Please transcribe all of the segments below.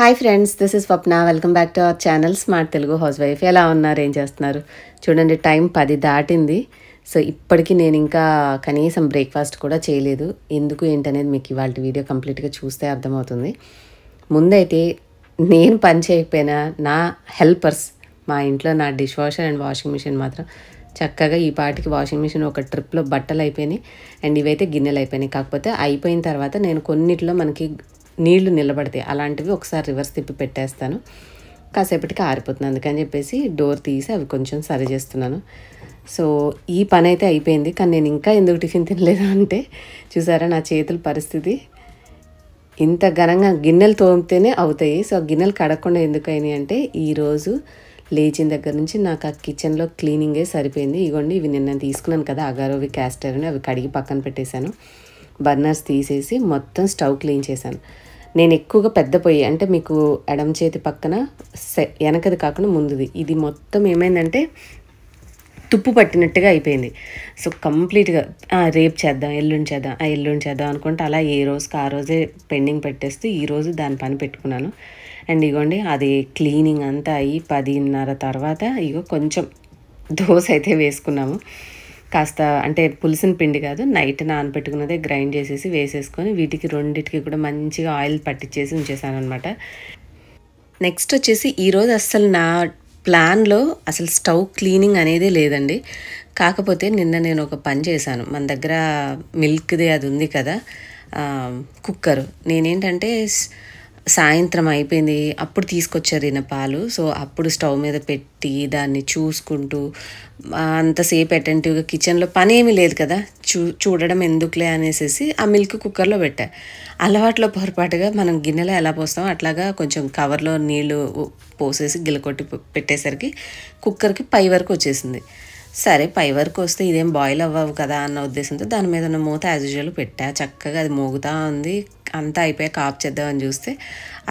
Hi friends, this is Swapna. Welcome back to our channel smart Telugu house wife. ఎలా ఉన్నారు, ఏం చేస్తున్నారు? చూడండి, టైం 10 దాటింది. సో ఇప్పటికీ నేను ఇంకా కనీసం బ్రేక్ఫాస్ట్ కూడా చేయలేదు. ఎందుకు ఏంటనేది మీకు ఇవాళ వీడియో కంప్లీట్గా చూస్తే అర్థమవుతుంది. ముందైతే నేను పని చేయకపోయినా నా హెల్పర్స్, మా ఇంట్లో నా dish washer and washing machine మాత్రం చక్కగా ఈ పాటికి వాషింగ్ మిషన్ ఒక ట్రిప్లో బట్టలు అయిపోయినాయి అండ్ ఇవైతే గిన్నెలు అయిపోయినాయి. కాకపోతే అయిపోయిన తర్వాత నేను కొన్నిట్లో మనకి నీళ్లు నిలబడతాయి, అలాంటివి ఒకసారి రివర్స్ తిప్పి పెట్టేస్తాను. కాసేపటికి ఆరిపోతుంది, అందుకని చెప్పేసి డోర్ తీసి అవి కొంచెం సరి చేస్తున్నాను. సో ఈ పని అయితే అయిపోయింది. కానీ నేను ఇంకా ఎందుకు టిఫిన్ తినలేదు అంటే, చూసారా నా చేతుల పరిస్థితి. ఇంత ఘనంగా గిన్నెలు తోమితేనే అవుతాయి. సో గిన్నెలు కడగకుండా ఎందుకు అయినాయి అంటే, ఈరోజు లేచిన దగ్గర నుంచి నాకు ఆ కిచెన్లో క్లీనింగే సరిపోయింది. ఇగోండి, ఇవి నిన్న తీసుకున్నాను కదా అగారోవి క్యాస్ట్ ఐరన్, అవి కడిగి పక్కన పెట్టేశాను. బర్నర్స్ తీసేసి మొత్తం స్టవ్ క్లీన్ చేశాను. నేను ఎక్కువగా పెద్ద పొయ్యి అంటే మీకు ఎడమ చేతి పక్కన వెనకది కాకుండా ముందుది, ఇది మొత్తం ఏమైందంటే తుప్పు పట్టినట్టుగా అయిపోయింది. సో కంప్లీట్గా రేపు చేద్దాం, ఎల్లుండి చేద్దాం అనుకుంటే అలా ఏ రోజుకి ఆ రోజే పెండింగ్ పెట్టేస్తూ ఈరోజు దాని పని పెట్టుకున్నాను. అండ్ ఇగోండి, అది క్లీనింగ్ అంతా అయ్యి 10:30 తర్వాత ఇగో కొంచెం దోశ అయితే వేసుకున్నాము. కాస్త అంటే పులిసిన పిండి కాదు, నైట్ నానబెట్టుకున్నదే గ్రైండ్ చేసేసి వేసేసుకొని వీటికి రెండింటికి కూడా మంచిగా ఆయిల్ పట్టించేసి ఉంచేసాను అనమాట. నెక్స్ట్ వచ్చేసి ఈరోజు అస్సలు నా ప్లాన్లో అసలు స్టవ్ క్లీనింగ్ అనేదే లేదండి. కాకపోతే నిన్న నేను ఒక పని చేశాను. మన దగ్గర మిల్క్ది అది ఉంది కదా కుక్కర్, నేనేంటంటే సాయంత్రం అయిపోయింది, అప్పుడు తీసుకొచ్చారు ఈయన పాలు. సో అప్పుడు స్టవ్ మీద పెట్టి దాన్ని చూసుకుంటూ అంతసేపు అటెంటివ్గా కిచెన్లో పని ఏమీ లేదు కదా, చూడడం ఎందుకులే అనేసి ఆ మిల్క్ కుక్కర్లో పెట్టా. అలవాట్లో పొరపాటుగా మనం గిన్నెలో ఎలా పోస్తామో అట్లాగా కొంచెం కవర్లో నీళ్లు పోసేసి గిలకొట్టి పెట్టేసరికి కుక్కర్కి పై వరకు వచ్చేసింది. సరే పై వరకు వస్తే ఇదేం బాయిల్ అవ్వవు కదా అన్న ఉద్దేశంతో దాని మీద ఉన్న మూత యాజ్ యూజువల్ పెట్టా. చక్కగా అది మోగుతూ ఉంది. అంతా అయిపోయాక ఆఫ్ చేద్దామని చూస్తే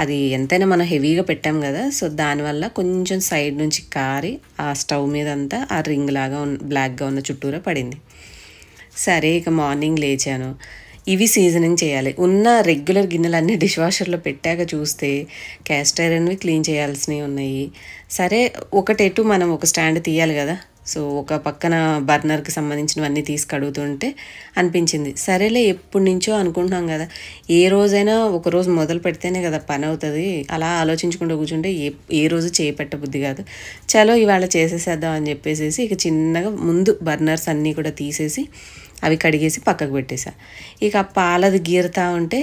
అది ఎంతైనా మనం హెవీగా పెట్టాం కదా, సో దానివల్ల కొంచెం సైడ్ నుంచి కారి ఆ స్టవ్ మీద అంతా ఆ రింగ్ లాగా బ్లాక్గా ఉన్న చుట్టూరా పడింది. సరే ఇక మార్నింగ్ లేచాను, ఇవి సీజనింగ్ చేయాలి. ఉన్న రెగ్యులర్ గిన్నెలన్నీ డిష్ వాషర్లో పెట్టాక చూస్తే క్యాస్ట్ ఐరన్వి క్లీన్ చేయాల్సినవి ఉన్నాయి. సరే ఒకటెటు మనం ఒక స్టాండ్ తీయాలి కదా, సో ఒక పక్కన బర్నర్కి సంబంధించినవన్నీ తీసి కడుగుతుంటే అనిపించింది, సరేలే ఎప్పటి నుంచో అనుకుంటున్నాం కదా, ఏ రోజైనా ఒక రోజు మొదలు పెడితేనే కదా పని అవుతుంది, అలా ఆలోచించుకుంటూ కూర్చుంటే ఏ రోజు చేపెట్టబుద్ధి కాదు. చలో ఇవాళ చేసేసేద్దాం అని చెప్పేసి ఇక చిన్నగా ముందు బర్నర్స్ అన్నీ కూడా తీసేసి అవి కడిగేసి పక్కకు పెట్టేసా. ఇక ఆ పాలది గీరుతా ఉంటే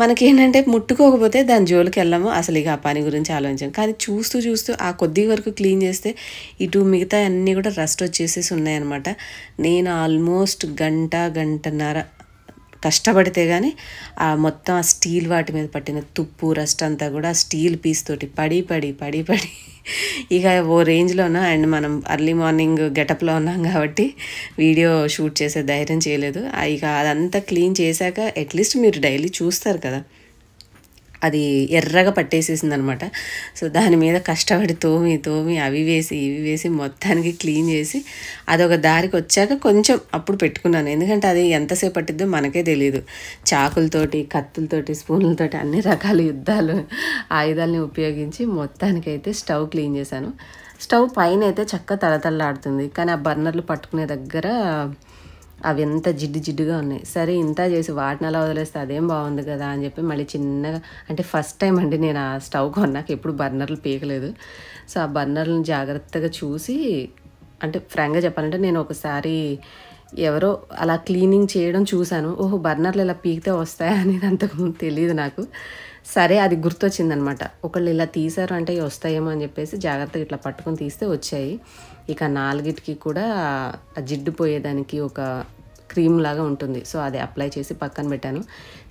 మనకేంటంటే ముట్టుకోకపోతే దాని జోలికి వెళ్ళాము, అసలు ఇక ఆ పని గురించి ఆలోచించాం. కానీ చూస్తూ ఆ కొద్ది వరకు క్లీన్ చేస్తే ఇటు మిగతా అన్నీ కూడా రస్ట్ వచ్చేసేసి ఉన్నాయన్నమాట. నేను ఆల్మోస్ట్ గంటన్నర కష్టపడితే కానీ ఆ మొత్తం ఆ స్టీల్ వాటి మీద పట్టిన తుప్పు రస్ట్ అంతా కూడా ఆ స్టీల్ పీస్ తోటి పడి ఇక ఓ రేంజ్లో ఉన్నా. అండ్ మనం అర్లీ మార్నింగ్ గెటప్లో ఉన్నాం కాబట్టి వీడియో షూట్ చేసే ధైర్యం చేయలేదు. ఇక అదంతా క్లీన్ చేశాక అట్లీస్ట్ మీరు డైలీ చూస్తారు కదా, అది ఎర్రగా పట్టేసేసింది అనమాట. సో దాని మీద కష్టపడి తోమి అవి వేసి ఇవి వేసి మొత్తానికి క్లీన్ చేసి అదొక దారికి వచ్చాక కొంచెం అప్పుడు పెట్టుకున్నాను. ఎందుకంటే అది ఎంతసేపు పట్టిద్దో మనకే తెలియదు. చాకులతోటి, కత్తులతోటి, స్పూన్లతోటి అన్ని రకాల ఆయుధాలని ఉపయోగించి మొత్తానికైతే స్టవ్ క్లీన్ చేశాను. స్టవ్ పైన అయితే చక్కగా తలతల్లాడుతుంది, కానీ ఆ బర్నర్లు పట్టుకునే దగ్గర అవి ఎంత జిడ్డుగా ఉన్నాయి. సరే ఇంత చేసి వాటిని అలా వదిలేస్తే అదేం బాగుంది కదా అని చెప్పి మళ్ళీ చిన్నగా, అంటే ఫస్ట్ టైం అండి నేను ఆ స్టవ్ కొన్నాక ఎప్పుడు బర్నర్లు పీకలేదు. సో ఆ బర్నర్లను జాగ్రత్తగా చూసి, అంటే ఫ్రాంక్గా చెప్పాలంటే నేను ఒకసారి ఎవరో అలా క్లీనింగ్ చేయడం చూశాను. ఓహో బర్నర్లు ఇలా పీకితే వస్తాయా అనేది అంతకుముందు తెలియదు నాకు. సరే అది గుర్తొచ్చిందనమాట, ఒకళ్ళు ఇలా తీసారు అంటే వస్తాయేమో అని చెప్పేసి జాగ్రత్తగా ఇట్లా పట్టుకొని తీస్తే వచ్చాయి. ఇక 4కి కూడా ఆ జిడ్డు పోయేదానికి ఒక క్రీమ్ లాగా ఉంటుంది, సో అది అప్లై చేసి పక్కన పెట్టాను.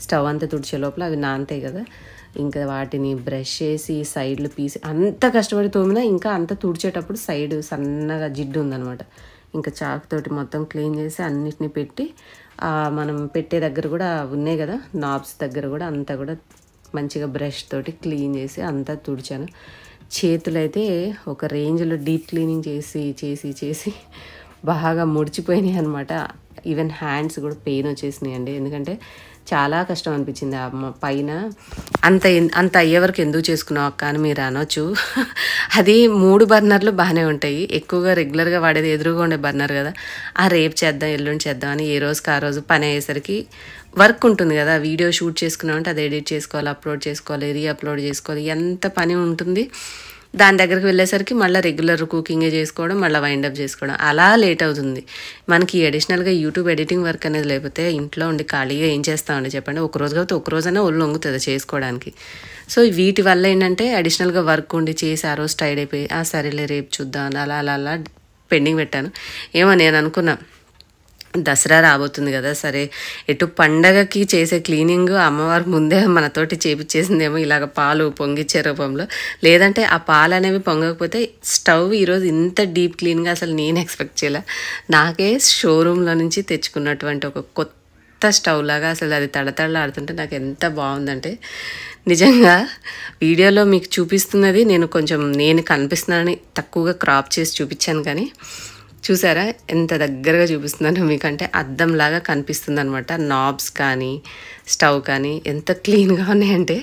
స్టవ్ అంతా తుడిచే లోపల అవి నానతాయి కదా, ఇంకా వాటిని బ్రష్ చేసి సైడ్లు పీసి అంత కష్టపడి తోమినా ఇంకా అంత తుడిచేటప్పుడు సైడ్ సన్నగా జిడ్డు ఉందనమాట. ఇంకా చాకుతోటి మొత్తం క్లీన్ చేసి అన్నిటిని పెట్టి మనం పెట్టే దగ్గర కూడా ఉన్నాయి కదా నాబ్స్ దగ్గర కూడా అంతా కూడా మంచిగా బ్రష్ తోటి క్లీన్ చేసి అంతా తుడిచాను. చేతులైతే ఒక రేంజ్లో డీప్ క్లీనింగ్ చేసి బాగా ముడిచిపోయినాయి అనమాట. ఈవెన్ హ్యాండ్స్ కూడా పెయిన్ వచ్చేసినాయి అండి. ఎందుకంటే చాలా కష్టం అనిపించింది. పైన అంత అంత అయ్యే వరకు ఎందుకు చేసుకున్నావు అక్క అని మీరు అనొచ్చు. అది 3 బర్నర్లు బాగానే ఉంటాయి. ఎక్కువగా రెగ్యులర్గా వాడేది ఎదురుగా ఉండే బర్నర్ కదా, రేపు చేద్దాం ఎల్లుండి చేద్దాం అని ఏ రోజుకి ఆ రోజు పని అయ్యేసరికి వర్క్ ఉంటుంది కదా, వీడియో షూట్ చేసుకున్నామంటే అది ఎడిట్ చేసుకోవాలి, అప్లోడ్ చేసుకోవాలి, అప్లోడ్ చేసుకోవాలి, ఎంత పని ఉంటుంది. దాని దగ్గరికి వెళ్ళేసరికి మళ్ళీ రెగ్యులర్ కుకింగే చేసుకోవడం, మళ్ళీ వైండప్ చేసుకోవడం, అలా లేట్ అవుతుంది మనకి. అడిషనల్గా యూట్యూబ్ ఎడిటింగ్ వర్క్ అనేది లేకపోతే ఇంట్లో ఉండి ఖాళీగా ఏం చేస్తామండి చెప్పండి. ఒక రోజు కాబట్టి ఒక రోజైనా ఒళ్ళు వంగుతుంది చేసుకోవడానికి. సో వీటి వల్ల ఏంటంటే అడిషనల్గా వర్క్ ఉండి చేసి ఆ రోజు టైర్డ్ అయిపోయి సరేలే రేపు చూద్దాం అలా అలా అలా పెండింగ్ పెట్టాను. ఏమో నేను అనుకున్నా దసరా రాబోతుంది కదా, సరే ఎటు పండగకి చేసే క్లీనింగ్ అమ్మవారి ముందే మనతోటి చేపించేసిందేమో ఇలాగ పాలు పొంగిచ్చే రూపంలో. లేదంటే ఆ పాలు అనేవి పొంగకపోతే స్టవ్ ఈరోజు ఇంత డీప్ క్లీన్గా అసలు నేను ఎక్స్పెక్ట్ చేయలే. నాకే షోరూంలో నుంచి తెచ్చుకున్నటువంటి ఒక కొత్త స్టవ్ లాగా అసలు అది తడతడలాడుతుంటే నాకు ఎంత బాగుందంటే, నిజంగా వీడియోలో మీకు చూపిస్తున్నది నేను కనిపిస్తున్నానని తక్కువగా క్రాప్ చేసి చూపించాను, కానీ చూసారా ఎంత దగ్గరగా చూపిస్తున్నానో మీకంటే అద్దంలాగా కనిపిస్తుంది అనమాట. నాబ్స్ కానీ స్టవ్ కానీ ఎంత క్లీన్గా ఉన్నాయంటే,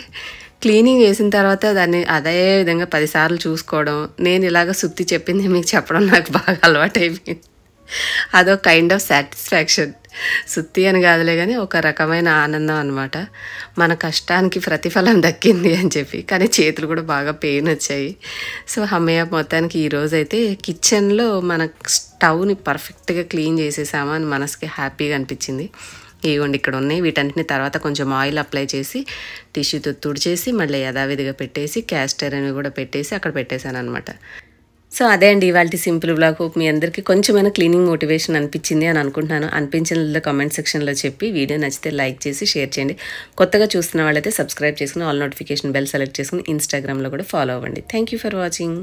క్లీనింగ్ చేసిన తర్వాత దాన్ని అదే విధంగా 10 సార్లు చూసుకోవడం, నేను ఇలాగ సుత్తి చెప్పింది మీకు చెప్పడం నాకు బాగా అలవాటు అయిపోయింది. అదో కైండ్ ఆఫ్ సాటిస్ఫాక్షన్. సుత్తి అని కాదులే కానీ ఒక రకమైన ఆనందం అనమాట. మన కష్టానికి ప్రతిఫలం దక్కింది అని చెప్పి. కానీ చేతులు కూడా బాగా పెయిన్ వచ్చాయి. సో అమ్మయ్య, మొత్తానికి ఈరోజైతే కిచెన్లో మన స్టవ్ని పర్ఫెక్ట్గా క్లీన్ చేసేసామా అని మనసుకి హ్యాపీగా అనిపించింది. ఇవ్వండి ఇక్కడ ఉన్నాయి. వీటన్నిటిని తర్వాత కొంచెం ఆయిల్ అప్లై చేసి టిష్యూతో తుడిచేసి మళ్ళీ యథావిధిగా పెట్టేసి క్యాస్టర్ అనేవి కూడా పెట్టేసి అక్కడ పెట్టేశాను అనమాట. సో అదే అండి ఇవాళ సింపుల్ బ్లాగ్. హోప్ మీ అందరికీ కొంచెమైనా క్లీనింగ్ మోటివేషన్ అనిపించింది అని అనుకుంటున్నాను. అనిపించిన కామెంట్ సెక్షన్లో చెప్పి, వీడియో నచ్చితే లైక్ చేసి షేర్ చేయండి. కొత్తగా చూస్తున్న వాళ్ళైతే సబ్స్క్రైబ్ చేసుకుని ఆల్ నోటిఫికేషన్ బెల్ సెలెక్ట్ చేసుకుని ఇన్స్టాగ్రామ్లో కూడా ఫాలో అవ్వండి. Thank you for watching.